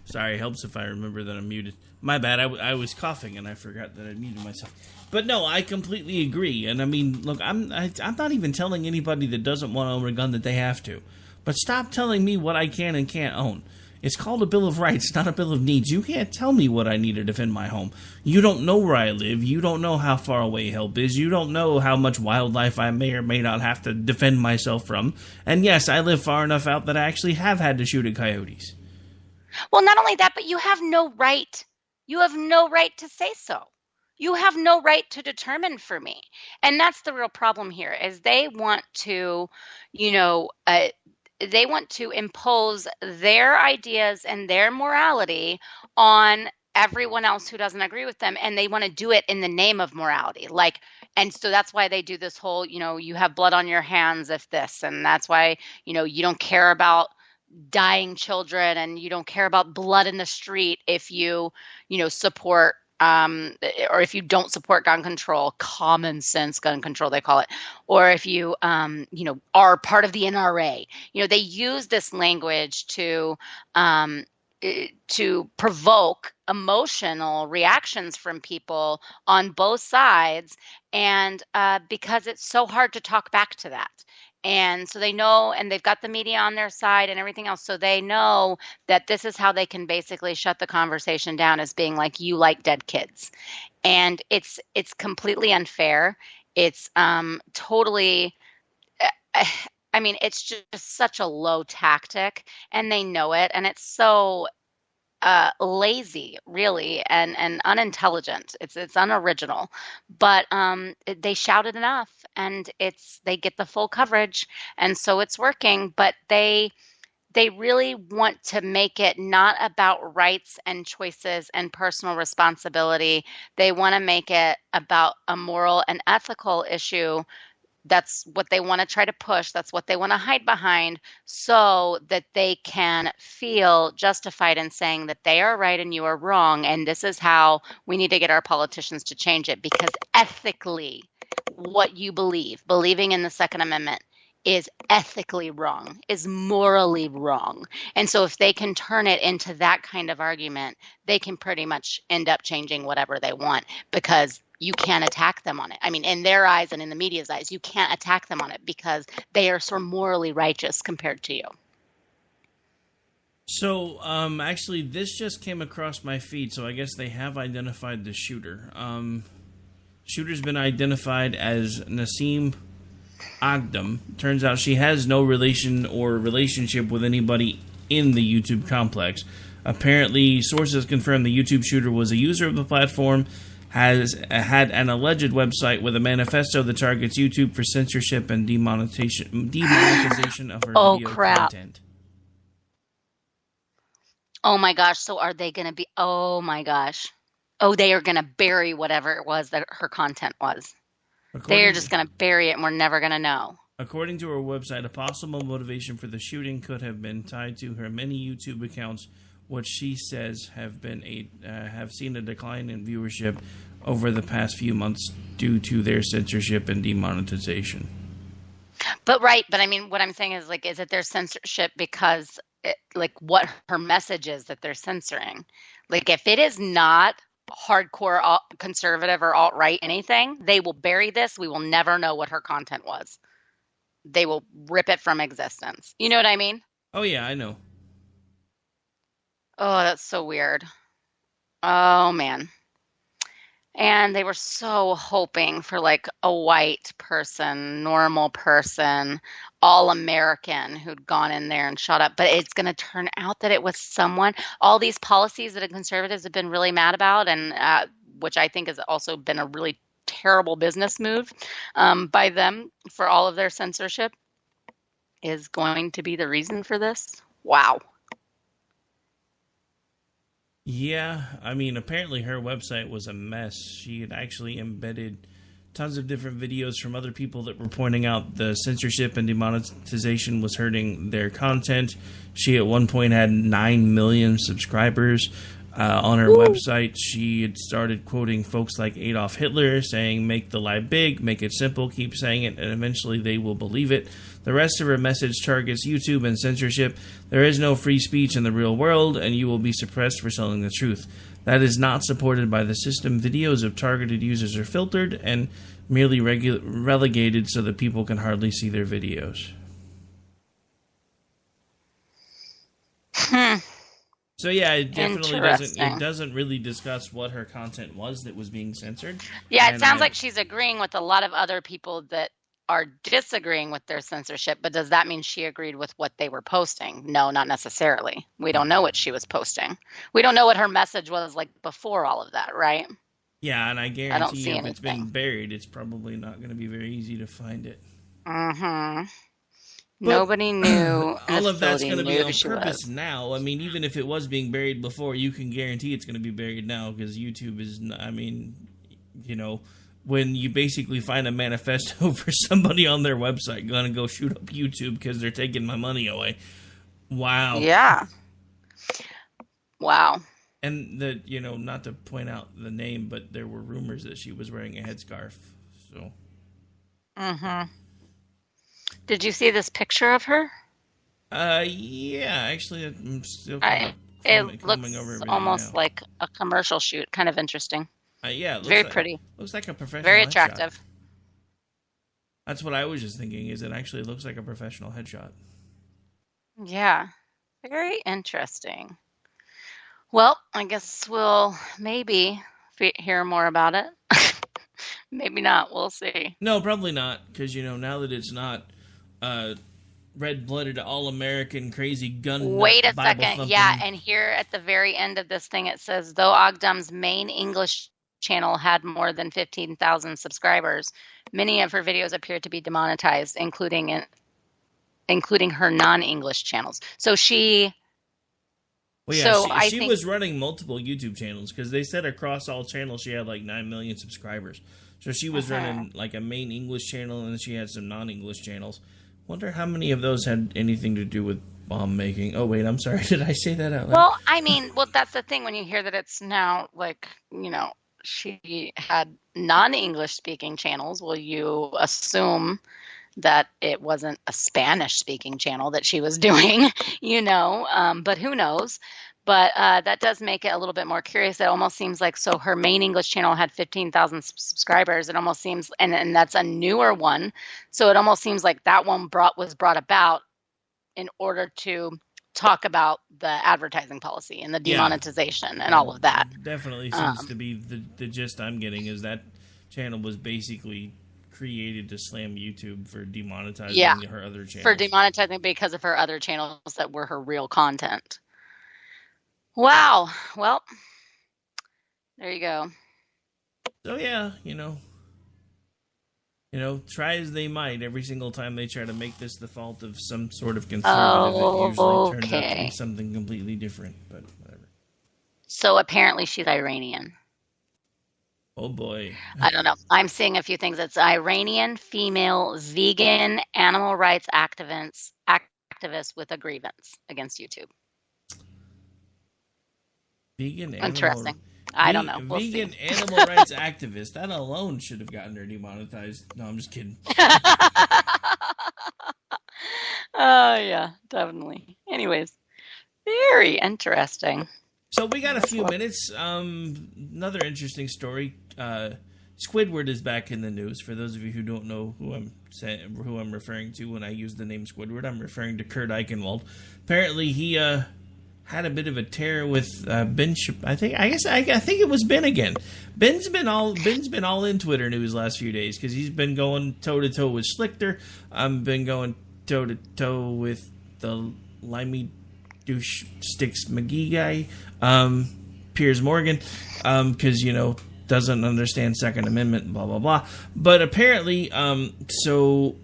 Speaker 9: Sorry, it helps if I remember that I'm muted. My bad, I was coughing and I forgot that I muted myself. But no, I completely agree. And I mean, look, I'm not even telling anybody that doesn't want to own a gun that they have to. But stop telling me what I can and can't own. It's called a Bill of Rights, not a Bill of Needs. You can't tell me what I need to defend my home. You don't know where I live. You don't know how far away help is. You don't know how much wildlife I may or may not have to defend myself from. And yes, I live far enough out that I actually have had to shoot at coyotes.
Speaker 10: Well, not only that, but you have no right. You have no right to say so. You have no right to determine for me. And that's the real problem here, is they want to, they want to impose their ideas and their morality on everyone else who doesn't agree with them. And they want to do it in the name of morality. Like, And so that's why they do this whole, you have blood on your hands if this, and that's why, you don't care about dying children and you don't care about blood in the street if you support or if you don't support gun control, common sense gun control, they call it, or if you, are part of the NRA. They use this language to provoke emotional reactions from people on both sides, and because it's so hard to talk back to that. And so they know, and they've got the media on their side and everything else, so they know that this is how they can basically shut the conversation down, as being like, you like dead kids. And it's completely unfair. It's totally, it's just such a low tactic, and they know it, and it's so lazy, really, and unintelligent. It's unoriginal, but they shout it enough, and they get the full coverage, and so it's working. But they really want to make it not about rights and choices and personal responsibility. They want to make it about a moral and ethical issue. That's what they want to try to push. That's what they want to hide behind, so that they can feel justified in saying that they are right and you are wrong. And this is how we need to get our politicians to change it, because ethically, what you believing in the Second Amendment, is ethically wrong, is morally wrong. And so if they can turn it into that kind of argument, they can pretty much end up changing whatever they want, because you can't attack them on it. In their eyes and in the media's eyes, you can't attack them on it because they are so morally righteous compared to you.
Speaker 9: So, actually, this just came across my feed, so I guess they have identified the shooter. Shooter's been identified as Nasim Agdam. Turns out she has no relation or relationship with anybody in the YouTube complex. Apparently, sources confirm the YouTube shooter was a user of the platform, has had an alleged website with a manifesto that targets YouTube for censorship and demonetization of her video content.
Speaker 10: Oh my gosh, so are they going to be, oh my gosh. Oh, they are going to bury whatever it was that her content was. They're just going to bury it, and we're never going to know.
Speaker 9: According to her website, a possible motivation for the shooting could have been tied to her many YouTube accounts, which she says have seen a decline in viewership over the past few months due to their censorship and demonetization.
Speaker 10: But what I'm saying is, is it their censorship because, what her message is that they're censoring? If it is not hardcore conservative or alt-right anything, they will bury this. We will never know what her content was. They will rip it from existence. You know what I mean?
Speaker 9: Oh, yeah, I know.
Speaker 10: Oh, that's so weird. Oh, man. And they were so hoping for a white person, normal person, all American who'd gone in there and shot up. But it's going to turn out that it was someone, all these policies that the conservatives have been really mad about, and which I think has also been a really terrible business move by them for all of their censorship, is going to be the reason for this. Wow.
Speaker 9: Yeah, apparently her website was a mess. She had actually embedded tons of different videos from other people that were pointing out the censorship and demonetization was hurting their content. She at one point had 9 million subscribers on her website. She had started quoting folks like Adolf Hitler, saying, "Make the lie big, make it simple, keep saying it, and eventually they will believe it." The rest of her message targets YouTube and censorship. There is no free speech in the real world, and you will be suppressed for telling the truth. That is not supported by the system. Videos of targeted users are filtered and merely relegated so that people can hardly see their videos. So yeah, it definitely doesn't really discuss what her content was that was being censored.
Speaker 10: Yeah, it sounds like she's agreeing with a lot of other people that are disagreeing with their censorship, but does that mean she agreed with what they were posting? No, not necessarily. We don't know what she was posting. We don't know what her message was before all of that, right?
Speaker 9: Yeah, and I guarantee if it's been buried, it's probably not going to be very easy to find it.
Speaker 10: Mm-hmm. Nobody knew.
Speaker 9: All of that's going to be on purpose now. Even if it was being buried before, you can guarantee it's going to be buried now because YouTube is, when you basically find a manifesto for somebody on their website going to go shoot up YouTube because they're taking my money away. Wow.
Speaker 10: Yeah. Wow.
Speaker 9: And not to point out the name, but there were rumors that she was wearing a headscarf. So.
Speaker 10: Mm-hmm. Did you see this picture of her?
Speaker 9: Yeah, actually, I'm still
Speaker 10: it looks almost like a commercial shoot. Kind of interesting.
Speaker 9: Yeah, it looks
Speaker 10: very pretty.
Speaker 9: Looks like a professional.
Speaker 10: Very
Speaker 9: headshot.
Speaker 10: attractive.
Speaker 9: That's what I was just thinking. Is it actually looks like a professional headshot?
Speaker 10: Yeah, very interesting. Well, I guess we'll maybe hear more about it. Maybe not. We'll see.
Speaker 9: No, probably not. Because, now that it's not red-blooded, all-American, crazy gun.
Speaker 10: Wait a
Speaker 9: Bible
Speaker 10: second.
Speaker 9: thumping.
Speaker 10: Yeah, and here at the very end of this thing, it says, though Ogdum's main English channel had more than 15,000 subscribers, many of her videos appeared to be demonetized, including her non-English channels. So she...
Speaker 9: Well, yeah, she was running multiple YouTube channels because they said across all channels she had like 9 million subscribers. So she was running like a main English channel and then she had some non-English channels. Wonder how many of those had anything to do with bomb making. Oh, wait, I'm sorry. Did I say that out loud?
Speaker 10: Well, that's the thing when you hear that it's now like, she had non-English speaking channels. Well, you assume that it wasn't a Spanish speaking channel that she was doing, but who knows? But that does make it a little bit more curious. It almost seems like, so her main English channel had 15,000 subscribers. It almost seems, and that's a newer one. So it almost seems like that one was brought about in order to talk about the advertising policy and the demonetization and all of that.
Speaker 9: Definitely seems to be the gist I'm getting is that channel was basically created to slam YouTube for demonetizing her other channels.
Speaker 10: For demonetizing because of her other channels that were her real content. Wow. Well, there you go.
Speaker 9: So yeah, try as they might, every single time they try to make this the fault of some sort of conservative, it usually turns out to be something completely different, but whatever.
Speaker 10: So apparently she's Iranian.
Speaker 9: Oh boy.
Speaker 10: I don't know. I'm seeing a few things. It's Iranian, female, vegan, animal rights activist with a grievance against YouTube.
Speaker 9: Vegan
Speaker 10: Interesting. I don't know. We'll
Speaker 9: vegan
Speaker 10: see.
Speaker 9: Animal rights activist. That alone should have gotten her demonetized. No, I'm just kidding.
Speaker 10: Oh, yeah, definitely. Anyways, very interesting.
Speaker 9: So we got a few minutes. Another interesting story. Squidward is back in the news. For those of you who don't know who I'm referring to when I use the name Squidward, I'm referring to Kurt Eichenwald. Apparently, he had a bit of a tear with Ben. I think it was Ben again. Ben's been all in Twitter news last few days because he's been going toe to toe with Schlichter. I've been going toe to toe with the limey douche sticks McGee guy, Piers Morgan, because doesn't understand Second Amendment, blah blah blah. But apparently, so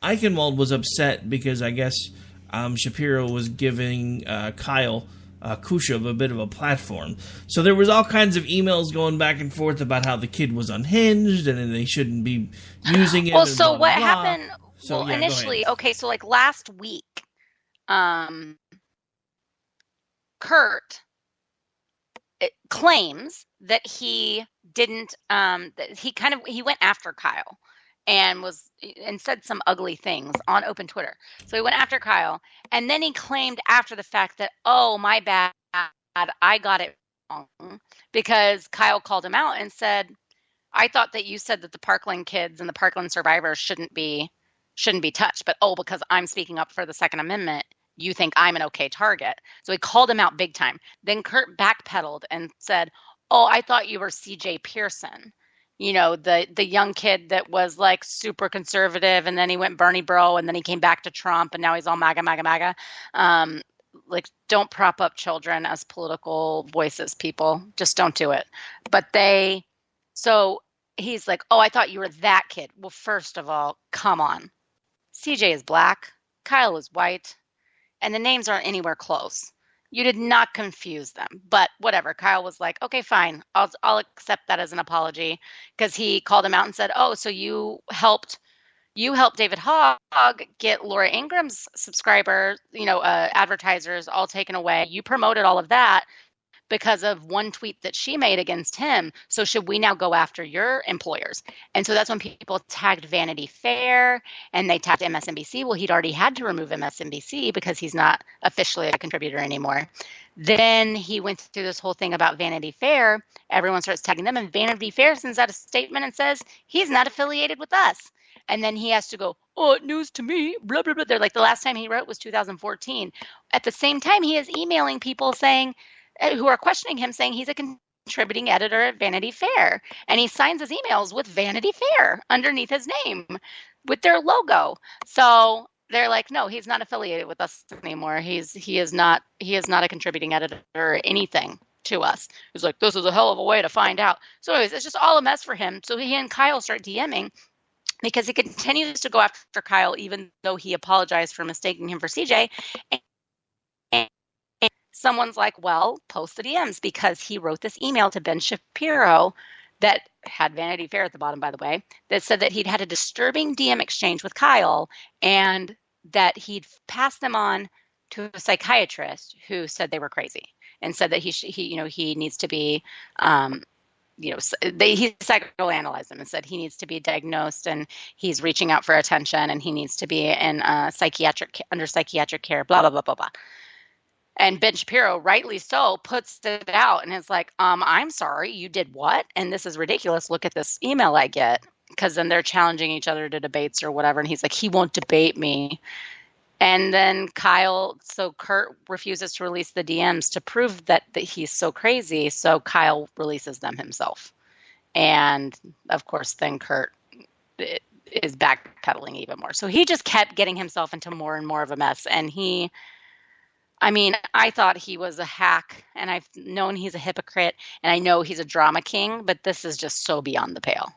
Speaker 9: Eichenwald was upset because I guess Shapiro was giving Kyle Khrushchev a bit of a platform. So there was all kinds of emails going back and forth about how the kid was unhinged and they shouldn't be using it.
Speaker 10: Well, so what happened?
Speaker 9: So,
Speaker 10: well, initially, okay, so like last week, Kurt claims that he didn't, that he went after Kyle and said some ugly things on open Twitter. So he went after Kyle, and then he claimed after the fact that, oh, my bad, I got it wrong, because Kyle called him out and said, I thought that you said that the Parkland kids and the Parkland survivors shouldn't be touched, but because I'm speaking up for the Second Amendment, you think I'm an okay target. So he called him out big time. Then Kurt backpedaled and said, oh, I thought you were CJ Pearson, the young kid that was like super conservative, and then he went Bernie bro, and then he came back to Trump, and now he's all MAGA, MAGA, MAGA. Like, don't prop up children as political voices, people. Just don't do it. But so he's like, oh, I thought you were that kid. Well, first of all, come on. CJ is black. Kyle is white. And the names aren't anywhere close. You did not confuse them, but whatever. Kyle was like, okay, fine. I'll accept that as an apology, because he called him out and said, oh, so you helped David Hogg get Laura Ingram's subscribers, advertisers all taken away. You promoted all of that because of one tweet that she made against him. So should we now go after your employers? And so that's when people tagged Vanity Fair and they tagged MSNBC. Well, he'd already had to remove MSNBC because he's not officially a contributor anymore. Then he went through this whole thing about Vanity Fair. Everyone starts tagging them, and Vanity Fair sends out a statement and says, he's not affiliated with us. And then he has to go, oh, news to me, blah, blah, blah. They're like, the last time he wrote was 2014. At the same time, he is emailing people saying, who are questioning him, saying he's a contributing editor at Vanity Fair. And he signs his emails with Vanity Fair underneath his name with their logo. So they're like, no, he's not affiliated with us anymore. He is not a contributing editor or anything to us. He's like, this is a hell of a way to find out. So anyways, it's just all a mess for him. So he and Kyle start DMing, because he continues to go after Kyle, even though he apologized for mistaking him for CJ. And someone's like, well, post the DMs, because he wrote this email to Ben Shapiro that had Vanity Fair at the bottom, by the way, that said that he'd had a disturbing DM exchange with Kyle and that he'd passed them on to a psychiatrist who said they were crazy and said that he needs to be, he psychoanalyzed him and said he needs to be diagnosed and he's reaching out for attention and he needs to be in under psychiatric care, blah, blah, blah, blah, blah. And Ben Shapiro, rightly so, puts it out and is like, I'm sorry, you did what? And this is ridiculous. Look at this email I get. Because then they're challenging each other to debates or whatever. And he's like, he won't debate me. And then Kurt refuses to release the DMs to prove that he's so crazy. So Kyle releases them himself. And of course, then Kurt is backpedaling even more. So he just kept getting himself into more and more of a mess. And I thought he was a hack, and I've known he's a hypocrite, and I know he's a drama king, but this is just so beyond the pale.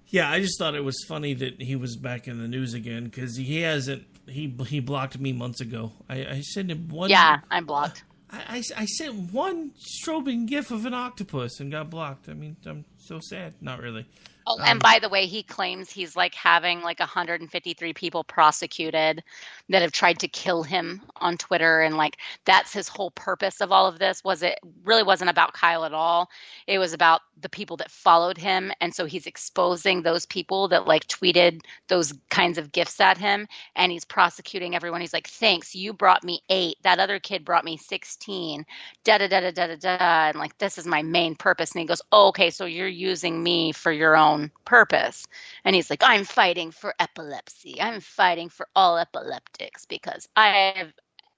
Speaker 9: Yeah, I just thought it was funny that he was back in the news again, because he blocked me months ago. I sent him one.
Speaker 10: Yeah, I'm blocked.
Speaker 9: I sent one strobing gif of an octopus and got blocked. I'm so sad. Not really.
Speaker 10: Oh, and by the way, he claims he's having 153 people prosecuted that have tried to kill him on Twitter. And that's his whole purpose of all of this. It really wasn't about Kyle at all. It was about the people that followed him. And so he's exposing those people that tweeted those kinds of gifts at him. And he's prosecuting everyone. He's like, thanks, you brought me 8. That other kid brought me 16. Da-da-da-da-da-da-da. And this is my main purpose. And he goes, oh, okay, so you're using me for your own purpose. And he's like, I'm fighting for epilepsy. I'm fighting for all epileptics because I have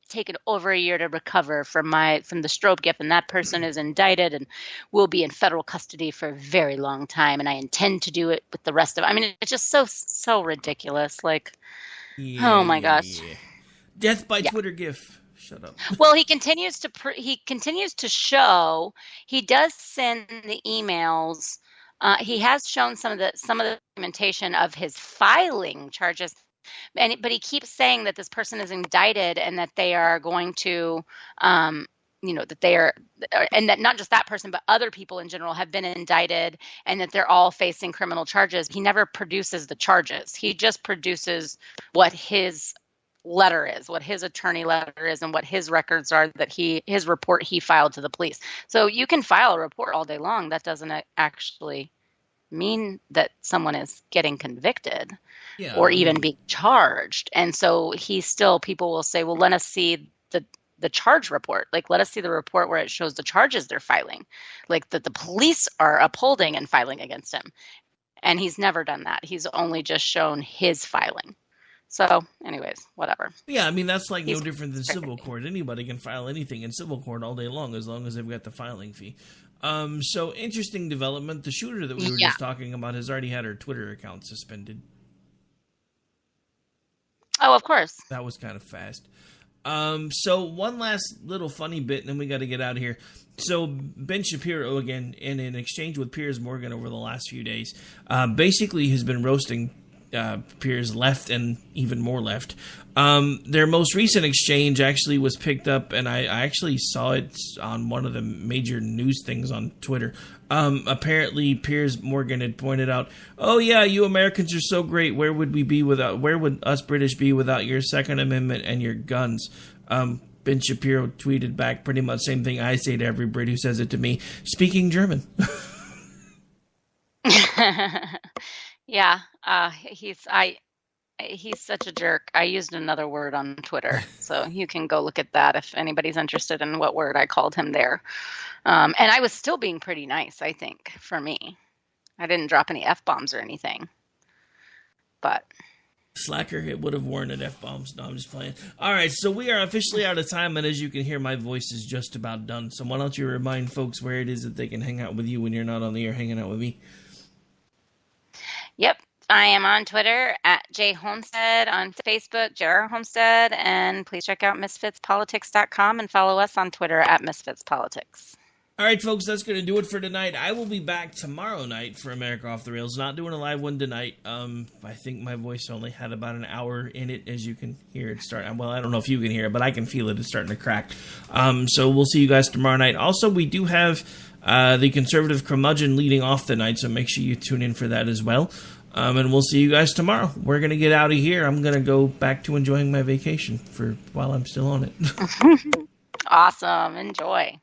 Speaker 10: taken over a year to recover from the strobe gift, and that person is indicted and will be in federal custody for a very long time, and I intend to do it with the rest of it. It's just so ridiculous. Oh my gosh.
Speaker 9: Death by Twitter gif. Shut up.
Speaker 10: Well, he continues to show. He does send the emails. He has shown some of the documentation of his filing charges, but he keeps saying that this person is indicted and that they are going to, that they are, and that not just that person, but other people in general have been indicted and that they're all facing criminal charges. He never produces the charges. He just produces what his letter is, what his attorney letter is, and what his records are his report he filed to the police. So you can file a report all day long. That doesn't actually mean that someone is getting convicted or even being charged. And so people will say, well, let us see the charge report. Let us see the report where it shows the charges they're filing, that the police are upholding and filing against him. And he's never done that. He's only just shown his filing. So, anyways, whatever.
Speaker 9: Yeah, that's no different than civil court. Anybody can file anything in civil court all day long as they've got the filing fee. So, interesting development. The shooter that we were just talking about has already had her Twitter account suspended.
Speaker 10: Oh, of course.
Speaker 9: That was kind of fast. So, one last little funny bit, and then we got to get out of here. So, Ben Shapiro, again, in an exchange with Piers Morgan over the last few days, basically has been roasting Piers left and even more left. Their most recent exchange actually was picked up, and I actually saw it on one of the major news things on Twitter. Apparently, Piers Morgan had pointed out, "Oh yeah, you Americans are so great. Where would us British be without your Second Amendment and your guns?" Ben Shapiro tweeted back pretty much the same thing I say to every Brit who says it to me, speaking German.
Speaker 10: Yeah, he's such a jerk. I used another word on Twitter, so you can go look at that if anybody's interested in what word I called him there. And I was still being pretty nice, I think, for me. I didn't drop any F-bombs or anything. But
Speaker 9: slacker, it would have warranted F-bombs. No, I'm just playing. All right, so we are officially out of time, and as you can hear, my voice is just about done. So why don't you remind folks where it is that they can hang out with you when you're not on the air hanging out with me?
Speaker 10: Yep. I am on Twitter at jhomestead, on Facebook, JandR Homestead, and please check out misfitspolitics.com and follow us on Twitter at misfitspolitics.
Speaker 9: All right, folks, that's going to do it for tonight. I will be back tomorrow night for America Off the Rails. Not doing a live one tonight. I think my voice only had about an hour in it, as you can hear it start. Well, I don't know if you can hear it, but I can feel it. It's starting to crack. So we'll see you guys tomorrow night. Also, we do have the conservative curmudgeon leading off the night, so make sure you tune in for that as well. And we'll see you guys tomorrow. We're going to get out of here. I'm going to go back to enjoying my vacation while I'm still on it.
Speaker 10: Awesome. Enjoy.